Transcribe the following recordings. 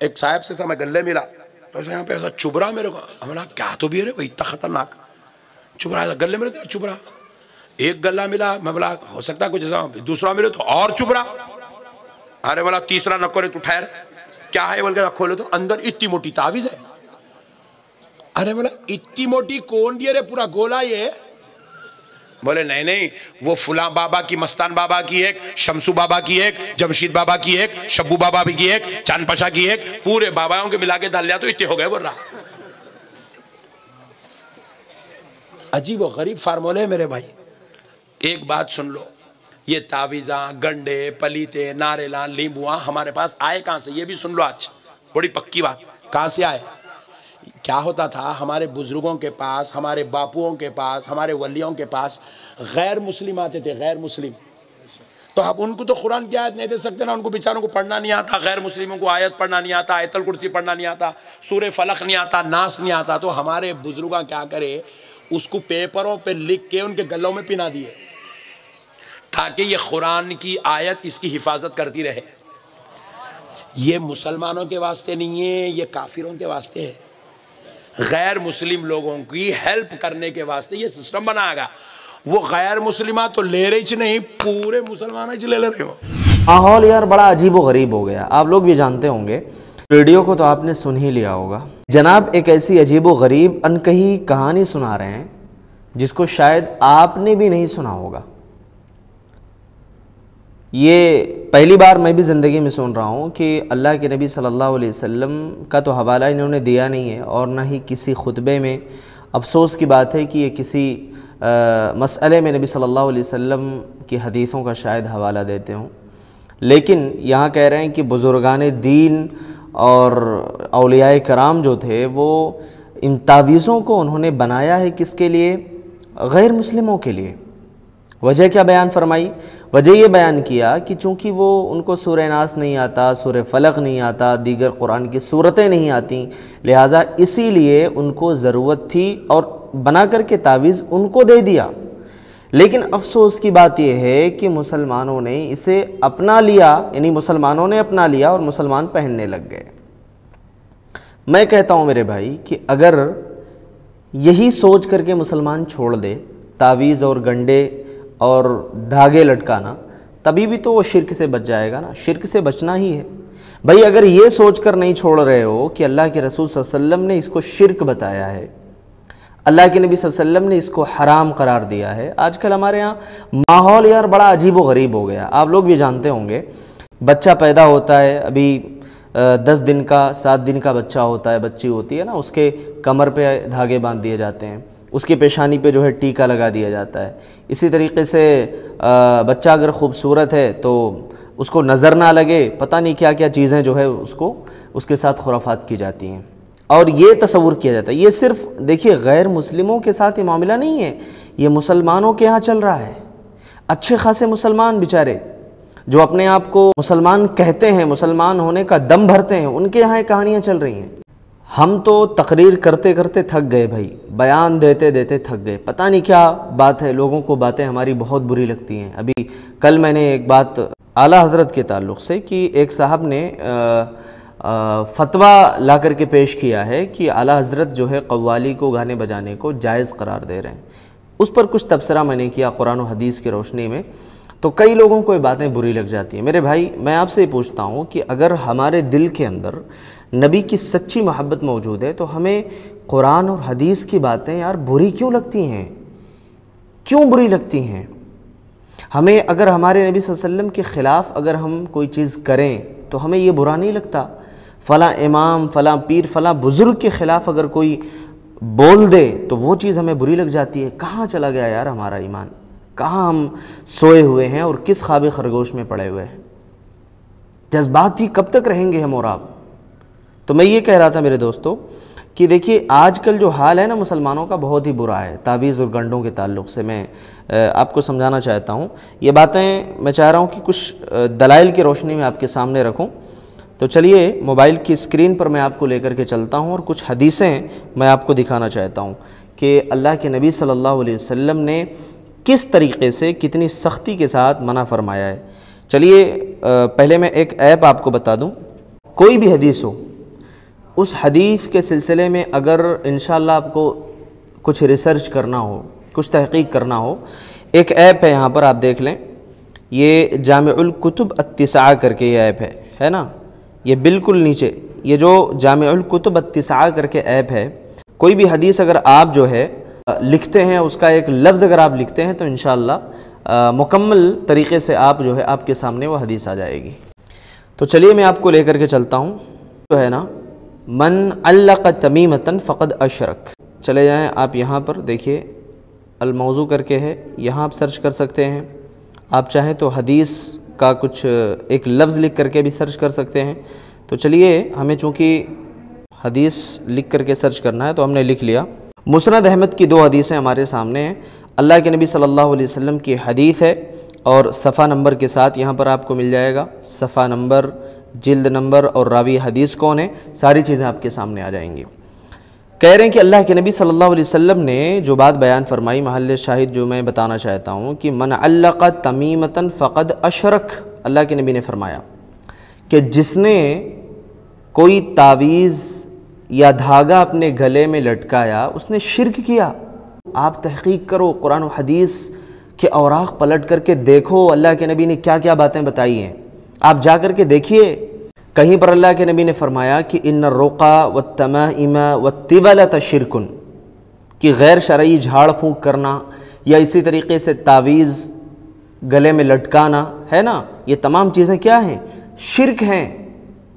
ایک صاحب سے میں گلے ملا تو ایسا یہاں پہ ایسا چبھ رہا میرے کو. ہم نے کیا تو بھی ہے بھائی اتنا خطرناک چبھ رہا ہے گلے ملے تو چبھ رہا. ایک گلا ملا میں بولا ہو سکتا ہے کچھ ایسا. دوسرا ملے تو اور چبھ رہا. ارے بولا تیسرا نہ کرے تو ٹھہر کیا ہے بول کے کھولے تو اندر اتنی موٹی تعویذ ہے. ارے بولا اتنی موٹی کون دی رے پورا گولا یہ. بولے نہیں وہ فلاں بابا کی مستان بابا کی ایک شمسو بابا کی ایک جمشید بابا کی ایک شبو بابا کی ایک چاند پشا کی ایک پورے باباوں کے ملا کے ڈال لیا تو اتنے ہو گئے بول رہا. عجیب و غریب فارمولے میرے بھائی. ایک بات سن لو یہ تعویذاں گنڈے پلیتے ناریلاں لیمبواں ہمارے پاس آئے کہاں سے یہ بھی سن لو. آج بڑی پکی بات کہاں سے آئے. کیا ہوتا تھا ہمارے بزرگوں کے پاس ہمارے باپوؤں کے پاس ہمارے ولیوں کے پاس غیر مسلم آتے تھے. غیر مسلم تو اب ان کو تو قرآن کی آیت نہیں دے سکتے نا. ان کو بیچاروں کو پڑھنا نہیں آتا. غیر مسلموں کو آیت پڑھنا نہیں آتا آیت الکرسی پڑھنا نہیں آتا سورہ فلق نہیں آتا ناس نہیں آتا. تو ہمارے بزرگاں کیا کرے اس کو پیپروں پہ لکھ کے ان کے گلوں میں پنا دیے تاکہ یہ قرآن کی آیت اس کی حفاظت کرتی رہے. یہ مسلمانوں کے واسطے نہیں ہے یہ کافروں کے واسطے ہے. غیر مسلم لوگوں کی ہیلپ کرنے کے واسطے یہ سسٹم بنائے گا. وہ غیر مسلمات تو لے رہی نہیں پورے مسلمان لے رہے ہو. ماحول یار بڑا عجیب و غریب ہو گیا. آپ لوگ بھی جانتے ہوں گے ویڈیو کو تو آپ نے سن ہی لیا ہوگا. جناب ایک ایسی عجیب و غریب انکہی کہانی سنا رہے ہیں جس کو شاید آپ نے بھی نہیں سنا ہوگا. یہ پہلی بار میں بھی زندگی میں سن رہا ہوں کہ اللہ کے نبی صلی اللہ علیہ وسلم کا تو حوالہ انہوں نے دیا نہیں ہے اور نہ ہی کسی خطبے میں. افسوس کی بات ہے کہ یہ کسی مسئلے میں نبی صلی اللہ علیہ وسلم کی حدیثوں کا شاید حوالہ دیتے ہوں. لیکن یہاں کہہ رہے ہیں کہ بزرگان دین اور اولیاء کرام جو تھے وہ ان تعویذوں کو انہوں نے بنایا ہے کس کے لیے. غیر مسلموں کے لیے. وجہ کیا بیان فرمائی. وجہ یہ بیان کیا کہ چونکہ وہ ان کو سورہ ناس نہیں آتا سورہ فلق نہیں آتا دیگر قرآن کی صورتیں نہیں آتیں لہٰذا اسی لیے ان کو ضرورت تھی اور بنا کر کے تعویذ ان کو دے دیا. لیکن افسوس کی بات یہ ہے کہ مسلمانوں نے اسے اپنا لیا یعنی مسلمانوں نے اپنا لیا اور مسلمان پہننے لگ گئے. میں کہتا ہوں میرے بھائی کہ اگر یہی سوچ کر کے مسلمان چھوڑ دے تعویذ اور گنڈے اور دھاگے لٹکانا تبھی بھی تو وہ شرک سے بچ جائے گا نا. شرک سے بچنا ہی ہے بھائی. اگر یہ سوچ کر نہیں چھوڑ رہے ہو کہ اللہ کے رسول صلی اللہ علیہ وسلم نے اس کو شرک بتایا ہے اللہ کے نبی صلی اللہ علیہ وسلم نے اس کو حرام قرار دیا ہے. آج کل ہمارے ہاں ماحول یار بڑا عجیب و غریب ہو گیا. آپ لوگ بھی جانتے ہوں گے بچہ پیدا ہوتا ہے ابھی 10 دن کا 7 دن کا بچہ ہوتا ہے بچی ہوتی ہے نا اس کے کمر پہ دھاگے باندھ دیے جاتے ہیں اس کی پیشانی پہ جو ہے ٹیکا لگا دیا جاتا ہے. اسی طریقے سے بچہ اگر خوبصورت ہے تو اس کو نظر نہ لگے پتہ نہیں کیا کیا چیزیں جو ہے اس کے ساتھ خرافات کی جاتی ہیں اور یہ تصور کیا جاتا ہے. یہ صرف دیکھیے غیر مسلموں کے ساتھ یہ معاملہ نہیں ہے یہ مسلمانوں کے ہاں چل رہا ہے. اچھے خاصے مسلمان بیچارے جو اپنے آپ کو مسلمان کہتے ہیں مسلمان ہونے کا دم بھرتے ہیں ان کے یہاں یہ کہانیاں چل رہی ہیں. ہم تو تقریر کرتے کرتے تھک گئے بھائی. بیان دیتے دیتے تھک گئے. پتہ نہیں کیا بات ہے لوگوں کو باتیں ہماری بہت بری لگتی ہیں. ابھی کل میں نے ایک بات اعلیٰ حضرت کے تعلق سے کہ ایک صاحب نے فتویٰ لا کر کے پیش کیا ہے کہ اعلیٰ حضرت جو ہے قوالی کو گانے بجانے کو جائز قرار دے رہے ہیں. اس پر کچھ تبصرہ میں نے کیا قرآن و حدیث کی روشنی میں تو کئی لوگوں کو یہ باتیں بری لگ جاتی ہیں. میرے بھائی میں آپ سے پوچھتا ہوں کہ اگر ہمارے دل کے اندر نبی کی سچی محبت موجود ہے تو ہمیں قرآن اور حدیث کی باتیں یار بری کیوں لگتی ہیں. کیوں بری لگتی ہیں. ہمیں اگر ہمارے نبی صلی اللہ علیہ وسلم کے خلاف اگر ہم کوئی چیز کریں تو ہمیں یہ برا نہیں لگتا. فلاں امام فلاں پیر فلاں بزرگ کے خلاف اگر کوئی بول دے تو وہ چیز ہمیں بری لگ جاتی ہے. کہاں چلا گیا یار ہمارا ایمان. کہاں ہم سوئے ہوئے ہیں اور کس خواب خرگوش میں پڑے ہوئے ہیں. جذبات ہی کب تک رہیں گے ہم اور آپ. تو میں یہ کہہ رہا تھا میرے دوستو کہ دیکھیے آج کل جو حال ہے نا مسلمانوں کا بہت ہی برا ہے. تعویذ اور گنڈوں کے تعلق سے میں آپ کو سمجھانا چاہتا ہوں. یہ باتیں میں چاہ رہا ہوں کہ کچھ دلائل کی روشنی میں آپ کے سامنے رکھوں. تو چلیے موبائل کی اسکرین پر میں آپ کو لے کر کے چلتا ہوں اور کچھ حدیثیں میں آپ کو دکھانا چاہتا ہوں کہ اللہ کے نبی صلی اللہ علیہ وسلم نے کس طریقے سے کتنی سختی کے ساتھ منع فرمایا ہے. چلیے پہلے میں ایک ایپ آپ کو بتا دوں. کوئی بھی حدیث ہو اس حدیث کے سلسلے میں اگر انشاءاللہ آپ کو کچھ ریسرچ کرنا ہو، کچھ تحقیق کرنا ہو، ایک ایپ ہے یہاں پر آپ دیکھ لیں، یہ جامع الکتب التسعہ کر کے یہ ایپ ہے نا، یہ بالکل نیچے یہ جو جامع الکتب التسعہ کر کے ایپ ہے، کوئی بھی حدیث اگر آپ جو ہے لکھتے ہیں، اس کا ایک لفظ اگر آپ لکھتے ہیں تو انشاءاللہ مکمل طریقے سے آپ جو ہے آپ کے سامنے وہ حدیث آ جائے گی۔ تو چلیے میں آپ کو لے کر کے چلتا ہوں، جو ہے نا من علق تمیمۃ فقد اشرک، چلے جائیں آپ یہاں پر دیکھیے الموضوع کر کے ہے، یہاں آپ سرچ کر سکتے ہیں، آپ چاہیں تو حدیث کا کچھ ایک لفظ لکھ کر کے بھی سرچ کر سکتے ہیں۔ تو چلیے ہمیں چونکہ حدیث لکھ کر کے سرچ کرنا ہے تو ہم نے لکھ لیا۔ مسند احمد کی 2 حدیثیں ہمارے سامنے ہیں، اللہ کے نبی صلی اللہ علیہ وسلم کی حدیث ہے اور صفحہ نمبر کے ساتھ یہاں پر آپ کو مل جائے گا، صفحہ نمبر، جلد نمبر اور راوی حدیث کون ہے، ساری چیزیں آپ کے سامنے آ جائیں گی۔ کہہ رہے ہیں کہ اللہ کے نبی صلی اللہ علیہ وسلم نے جو بات بیان فرمائی، محل شاہد جو میں بتانا چاہتا ہوں کہ من علق تمیمۃ فقد اشرک، اللہ کے نبی نے فرمایا کہ جس نے کوئی تعویذ یا دھاگا اپنے گلے میں لٹکایا اس نے شرک کیا۔ آپ تحقیق کرو، قرآن و حدیث کے اوراق پلٹ کر کے دیکھو اللہ کے نبی نے کیا کیا باتیں بتائی ہیں، آپ جا کر کے دیکھیے۔ کہیں پر اللہ کے نبی نے فرمایا کہ ان الرقا والتمائم والطبلۃ شرک، کہ غیر شرعی جھاڑ پھونک کرنا یا اسی طریقے سے تعویذ گلے میں لٹکانا ہے نا، یہ تمام چیزیں کیا ہیں؟ شرک ہیں،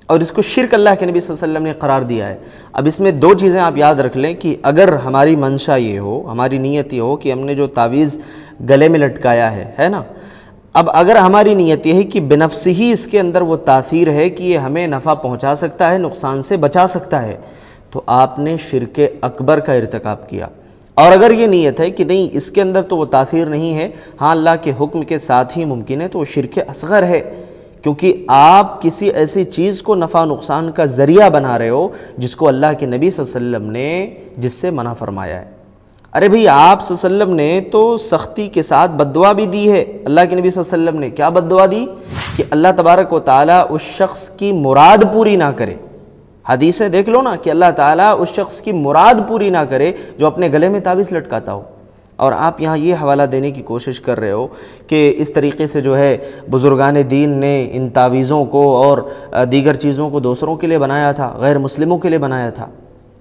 اور اس کو شرک اللہ کے نبی صلی اللہ علیہ وسلم نے قرار دیا ہے۔ اب اس میں 2 چیزیں آپ یاد رکھ لیں کہ اگر ہماری منشا یہ ہو، ہماری نیت یہ ہو کہ ہم نے جو تعویذ گلے میں لٹکایا ہے نا، اب اگر ہماری نیت یہ ہے کہ بنفس ہی اس کے اندر وہ تاثیر ہے کہ یہ ہمیں نفع پہنچا سکتا ہے، نقصان سے بچا سکتا ہے، تو آپ نے شرک اکبر کا ارتکاب کیا۔ اور اگر یہ نیت ہے کہ نہیں اس کے اندر تو وہ تاثیر نہیں ہے، ہاں اللہ کے حکم کے ساتھ ہی ممکن ہے، تو وہ شرک اصغر ہے، کیونکہ آپ کسی ایسی چیز کو نفع نقصان کا ذریعہ بنا رہے ہو جس کو اللہ کے نبی صلی اللہ علیہ وسلم نے جس سے منع فرمایا ہے۔ ارے بھئی آپ صلی اللہ علیہ وسلم نے تو سختی کے ساتھ بد دعا بھی دی ہے، اللہ کے نبی صلی اللہ علیہ وسلم نے کیا بد دعا دی کہ اللہ تبارک و تعالیٰ اس شخص کی مراد پوری نہ کرے۔ حدیثیں دیکھ لو نا کہ اللہ تعالیٰ اس شخص کی مراد پوری نہ کرے جو اپنے گلے میں تعویذ لٹکاتا ہو، اور آپ یہاں یہ حوالہ دینے کی کوشش کر رہے ہو کہ اس طریقے سے جو ہے بزرگان دین نے ان تعویذوں کو اور دیگر چیزوں کو دوسروں کے لیے بنایا تھا، غیر مسلموں کے لیے بنایا تھا۔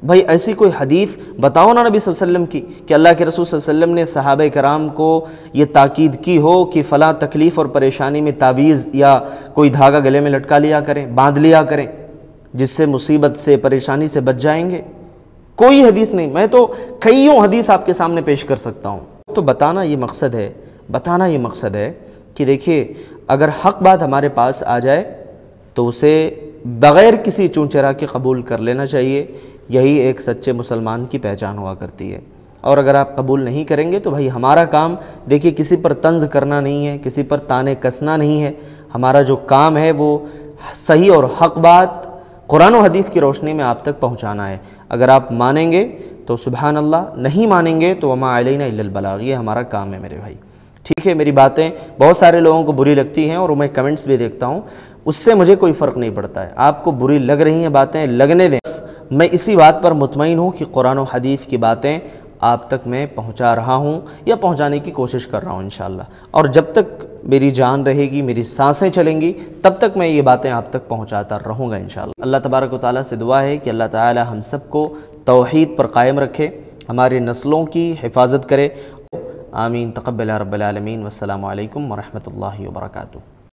بھائی ایسی کوئی حدیث بتاؤ نا نبی صلی اللہ علیہ وسلم کی کہ اللہ کے رسول صلی اللہ علیہ وسلم نے صحابہ کرام کو یہ تاکید کی ہو کہ فلاں تکلیف اور پریشانی میں تعویذ یا کوئی دھاگا گلے میں لٹکا لیا کریں، باندھ لیا کریں، جس سے مصیبت سے پریشانی سے بچ جائیں گے۔ کوئی حدیث نہیں، میں تو کئیوں حدیث آپ کے سامنے پیش کر سکتا ہوں۔ تو بتانا یہ مقصد ہے کہ دیکھیے اگر حق بات ہمارے پاس آ جائے تو اسے بغیر کسی چونچرا کے قبول کر لینا چاہیے، یہی ایک سچے مسلمان کی پہچان ہوا کرتی ہے۔ اور اگر آپ قبول نہیں کریں گے تو بھائی ہمارا کام دیکھیے کسی پر طنز کرنا نہیں ہے، کسی پر تانے کسنا نہیں ہے، ہمارا جو کام ہے وہ صحیح اور حق بات قرآن و حدیث کی روشنی میں آپ تک پہنچانا ہے۔ اگر آپ مانیں گے تو سبحان اللہ، نہیں مانیں گے تو وما علینا الا البلاغ، یہ ہمارا کام ہے میرے بھائی۔ ٹھیک ہے، میری باتیں بہت سارے لوگوں کو بری لگتی ہیں اور میں کمنٹس بھی دیکھتا ہوں، اس سے مجھے کوئی فرق نہیں پڑتا ہے، آپ کو بری لگ رہی ہیں باتیں لگنے دیں، میں اسی بات پر مطمئن ہوں کہ قرآن و حدیث کی باتیں آپ تک میں پہنچا رہا ہوں یا پہنچانے کی کوشش کر رہا ہوں انشاءاللہ، اور جب تک میری جان رہے گی، میری سانسیں چلیں گی، تب تک میں یہ باتیں آپ تک پہنچاتا رہوں گا انشاءاللہ۔ اللہ تبارک و تعالیٰ سے دعا ہے کہ اللہ تعالیٰ ہم سب کو توحید پر قائم رکھے، ہماری نسلوں کی حفاظت کرے، آمین، تقبل رب العالمین، والسلام علیکم ورحمۃ اللہ وبرکاتہ۔